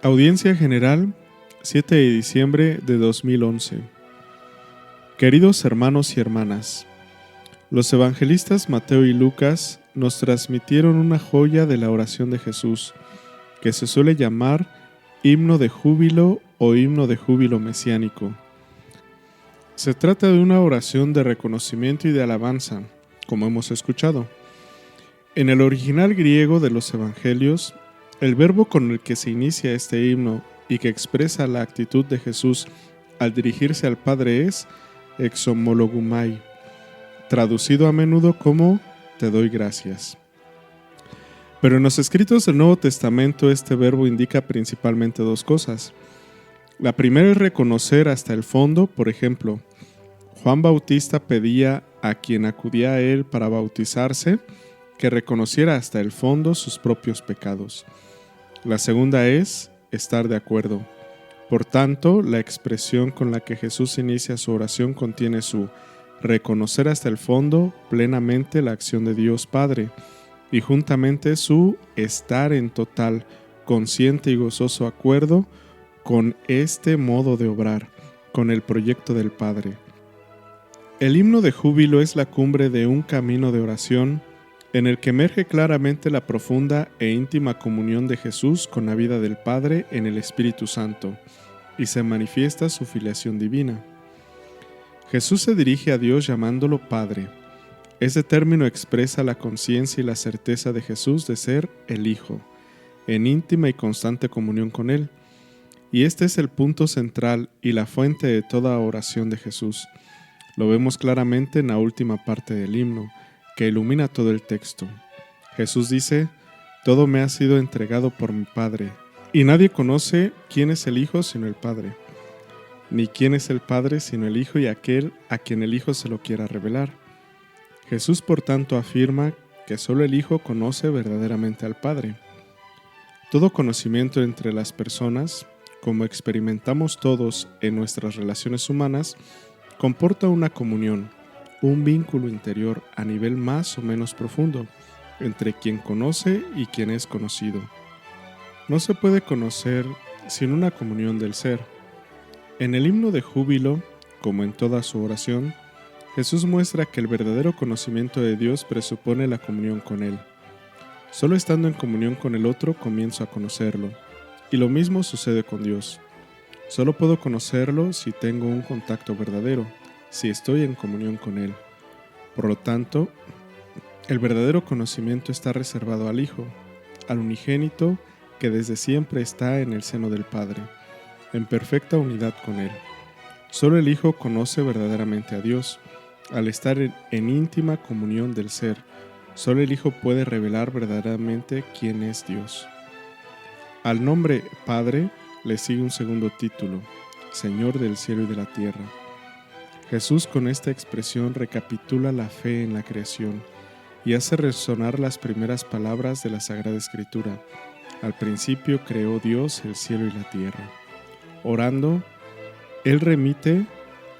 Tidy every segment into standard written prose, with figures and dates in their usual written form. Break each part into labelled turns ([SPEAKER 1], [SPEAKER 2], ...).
[SPEAKER 1] Audiencia General, 7 de diciembre de 2011. Queridos hermanos y hermanas, los evangelistas Mateo y Lucas nos transmitieron una joya de la oración de Jesús, que se suele llamar himno de júbilo o himno de júbilo mesiánico. Se trata de una oración de reconocimiento y de alabanza, como hemos escuchado. En el original griego de los evangelios, el verbo con el que se inicia este himno y que expresa la actitud de Jesús al dirigirse al Padre es exomologumai, traducido a menudo como te doy gracias. Pero en los escritos del Nuevo Testamento este verbo indica principalmente dos cosas. La primera es reconocer hasta el fondo. Por ejemplo, Juan Bautista pedía a quien acudía a él para bautizarse que reconociera hasta el fondo sus propios pecados. La segunda es estar de acuerdo. Por tanto, la expresión con la que Jesús inicia su oración contiene su reconocer hasta el fondo plenamente la acción de Dios Padre y juntamente su estar en total, consciente y gozoso acuerdo con este modo de obrar, con el proyecto del Padre. El himno de júbilo es la cumbre de un camino de oración en el que emerge claramente la profunda e íntima comunión de Jesús con la vida del Padre en el Espíritu Santo, y se manifiesta su filiación divina. Jesús se dirige a Dios llamándolo Padre. Ese término expresa la conciencia y la certeza de Jesús de ser el Hijo, en íntima y constante comunión con Él. Y este es el punto central y la fuente de toda oración de Jesús. Lo vemos claramente en la última parte del himno, que ilumina todo el texto. Jesús dice: todo me ha sido entregado por mi Padre, y nadie conoce quién es el Hijo sino el Padre, ni quién es el Padre sino el Hijo y aquel a quien el Hijo se lo quiera revelar. Jesús, por tanto, afirma que solo el Hijo conoce verdaderamente al Padre. Todo conocimiento entre las personas, como experimentamos todos en nuestras relaciones humanas, comporta una comunión, un vínculo interior a nivel más o menos profundo entre quien conoce y quien es conocido. No se puede conocer sin una comunión del ser. En el himno de júbilo, como en toda su oración, Jesús muestra que el verdadero conocimiento de Dios presupone la comunión con Él. Solo estando en comunión con el otro comienzo a conocerlo, y lo mismo sucede con Dios. Solo puedo conocerlo si tengo un contacto verdadero, si estoy en comunión con Él. Por lo tanto, el verdadero conocimiento está reservado al Hijo, al unigénito que desde siempre está en el seno del Padre, en perfecta unidad con Él. Solo el Hijo conoce verdaderamente a Dios, al estar en íntima comunión del ser. Solo el Hijo puede revelar verdaderamente quién es Dios. Al nombre Padre le sigue un segundo título: Señor del cielo y de la tierra. Jesús con esta expresión recapitula la fe en la creación y hace resonar las primeras palabras de la Sagrada Escritura: al principio creó Dios el cielo y la tierra. Orando, Él remite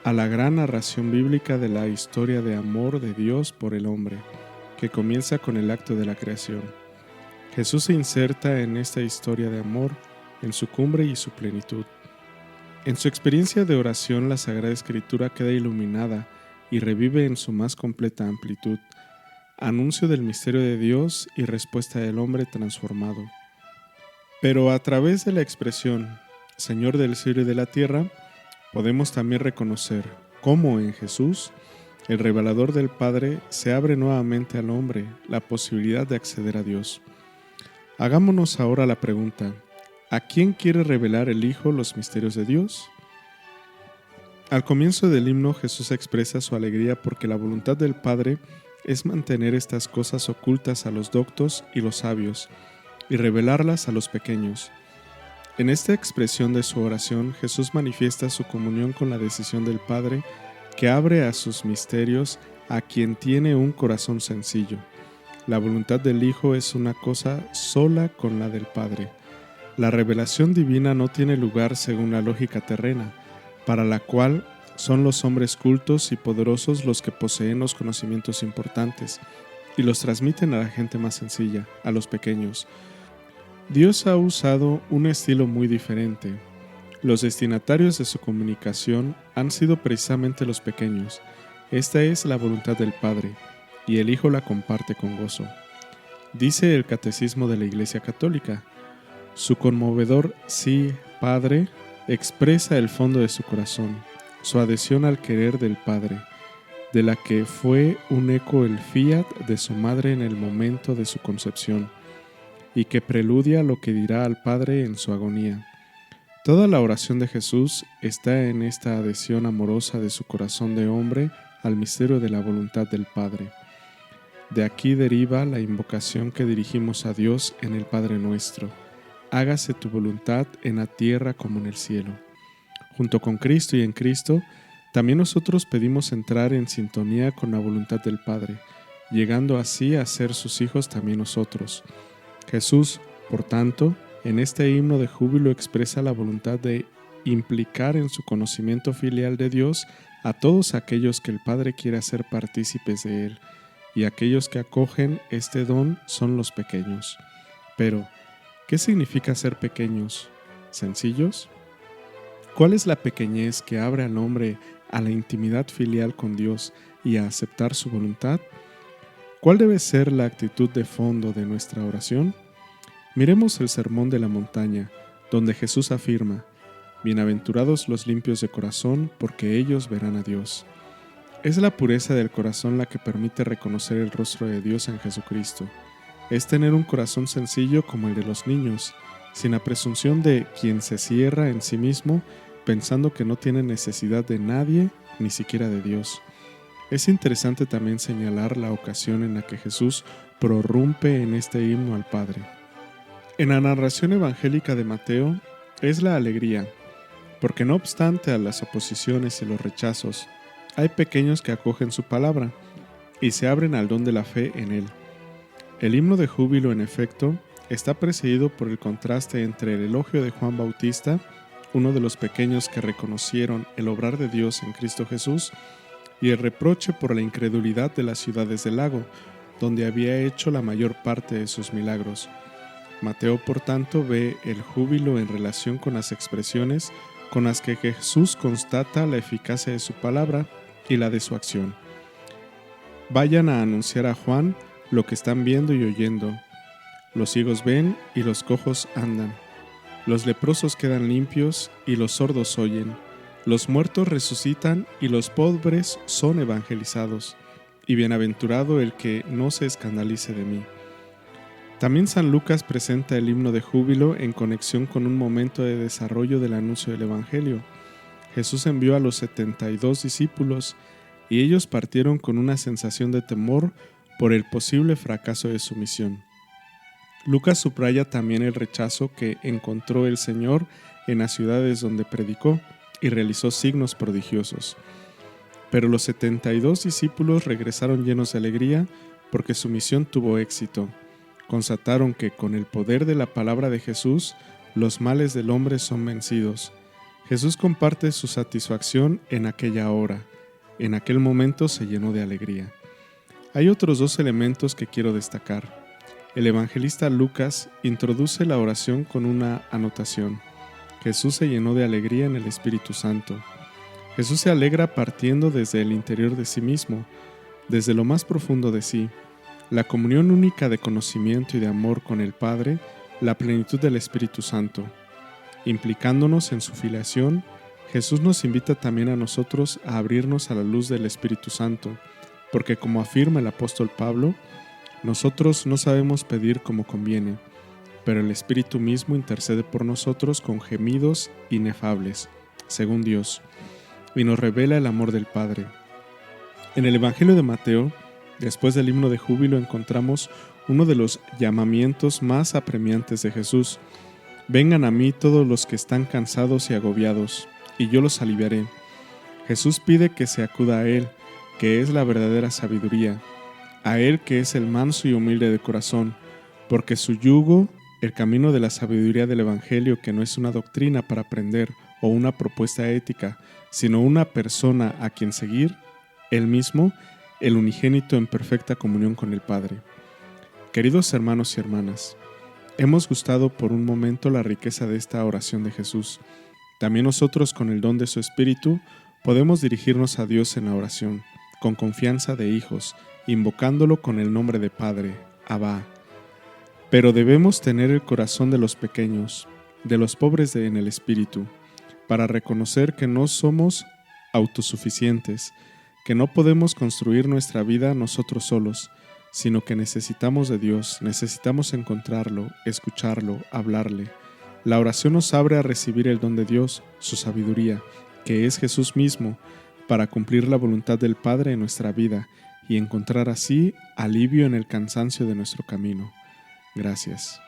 [SPEAKER 1] a la gran narración bíblica de la historia de amor de Dios por el hombre, que comienza con el acto de la creación. Jesús se inserta en esta historia de amor, en su cumbre y su plenitud. En su experiencia de oración, la Sagrada Escritura queda iluminada y revive en su más completa amplitud, anuncio del misterio de Dios y respuesta del hombre transformado. Pero a través de la expresión Señor del cielo y de la tierra, podemos también reconocer cómo en Jesús, el revelador del Padre, se abre nuevamente al hombre la posibilidad de acceder a Dios. Hagámonos ahora la pregunta: ¿a quién quiere revelar el Hijo los misterios de Dios? Al comienzo del himno, Jesús expresa su alegría porque la voluntad del Padre es mantener estas cosas ocultas a los doctos y los sabios y revelarlas a los pequeños. En esta expresión de su oración, Jesús manifiesta su comunión con la decisión del Padre, que abre a sus misterios a quien tiene un corazón sencillo. La voluntad del Hijo es una cosa sola con la del Padre. La revelación divina no tiene lugar según la lógica terrena, para la cual son los hombres cultos y poderosos los que poseen los conocimientos importantes y los transmiten a la gente más sencilla, a los pequeños. Dios ha usado un estilo muy diferente. Los destinatarios de su comunicación han sido precisamente los pequeños. Esta es la voluntad del Padre, y el Hijo la comparte con gozo. Dice el Catecismo de la Iglesia Católica: su conmovedor sí, Padre, expresa el fondo de su corazón, su adhesión al querer del Padre, de la que fue un eco el fiat de su madre en el momento de su concepción, y que preludia lo que dirá al Padre en su agonía. Toda la oración de Jesús está en esta adhesión amorosa de su corazón de hombre al misterio de la voluntad del Padre. De aquí deriva la invocación que dirigimos a Dios en el Padre Nuestro: hágase tu voluntad en la tierra como en el cielo. Junto con Cristo y en Cristo, también nosotros pedimos entrar en sintonía con la voluntad del Padre, llegando así a ser sus hijos también nosotros. Jesús, por tanto, en este himno de júbilo expresa la voluntad de implicar en su conocimiento filial de Dios a todos aquellos que el Padre quiere hacer partícipes de Él, y aquellos que acogen este don son los pequeños. Pero, ¿qué significa ser pequeños? ¿Sencillos? ¿Cuál es la pequeñez que abre al hombre a la intimidad filial con Dios y a aceptar su voluntad? ¿Cuál debe ser la actitud de fondo de nuestra oración? Miremos el Sermón de la Montaña, donde Jesús afirma: bienaventurados los limpios de corazón, porque ellos verán a Dios. Es la pureza del corazón la que permite reconocer el rostro de Dios en Jesucristo. Es tener un corazón sencillo como el de los niños, sin la presunción de quien se cierra en sí mismo, pensando que no tiene necesidad de nadie, ni siquiera de Dios. Es interesante también señalar la ocasión en la que Jesús prorrumpe en este himno al Padre. En la narración evangélica de Mateo es la alegría, porque no obstante a las oposiciones y los rechazos, hay pequeños que acogen su palabra y se abren al don de la fe en él. El himno de júbilo, en efecto, está precedido por el contraste entre el elogio de Juan Bautista, uno de los pequeños que reconocieron el obrar de Dios en Cristo Jesús, y el reproche por la incredulidad de las ciudades del lago, donde había hecho la mayor parte de sus milagros. Mateo, por tanto, ve el júbilo en relación con las expresiones con las que Jesús constata la eficacia de su palabra y la de su acción. Vayan a anunciar a Juan lo que están viendo y oyendo. Los ciegos ven y los cojos andan. Los leprosos quedan limpios y los sordos oyen. Los muertos resucitan y los pobres son evangelizados. Y bienaventurado el que no se escandalice de mí. También San Lucas presenta el himno de júbilo en conexión con un momento de desarrollo del anuncio del Evangelio. Jesús envió a los 72 discípulos y ellos partieron con una sensación de temor por el posible fracaso de su misión. Lucas subraya también el rechazo que encontró el Señor en las ciudades donde predicó y realizó signos prodigiosos. Pero los 72 discípulos regresaron llenos de alegría porque su misión tuvo éxito. Constataron que con el poder de la palabra de Jesús, los males del hombre son vencidos. Jesús comparte su satisfacción en aquella hora. En aquel momento se llenó de alegría. Hay otros dos elementos que quiero destacar. El evangelista Lucas introduce la oración con una anotación: Jesús se llenó de alegría en el Espíritu Santo. Jesús se alegra partiendo desde el interior de sí mismo, desde lo más profundo de sí. La comunión única de conocimiento y de amor con el Padre, la plenitud del Espíritu Santo. Implicándonos en su filiación, Jesús nos invita también a nosotros a abrirnos a la luz del Espíritu Santo, porque como afirma el apóstol Pablo, nosotros no sabemos pedir como conviene, pero el Espíritu mismo intercede por nosotros con gemidos inefables, según Dios, y nos revela el amor del Padre. En el Evangelio de Mateo, después del himno de júbilo, encontramos uno de los llamamientos más apremiantes de Jesús: vengan a mí todos los que están cansados y agobiados, y yo los aliviaré. Jesús pide que se acuda a Él, que es la verdadera sabiduría, a Él que es el manso y humilde de corazón, porque su yugo, el camino de la sabiduría del Evangelio, que no es una doctrina para aprender o una propuesta ética, sino una persona a quien seguir, Él mismo, el unigénito en perfecta comunión con el Padre. Queridos hermanos y hermanas, Hemos gustado por un momento la riqueza de esta oración de Jesús. También nosotros, con el don de su Espíritu, podemos dirigirnos a Dios en la oración, con confianza de hijos, invocándolo con el nombre de Padre, Abba. Pero debemos tener el corazón de los pequeños, de los pobres en el Espíritu, para reconocer que no somos autosuficientes, que no podemos construir nuestra vida nosotros solos, sino que necesitamos de Dios, necesitamos encontrarlo, escucharlo, hablarle. La oración nos abre a recibir el don de Dios, su sabiduría, que es Jesús mismo, para cumplir la voluntad del Padre en nuestra vida y encontrar así alivio en el cansancio de nuestro camino. Gracias.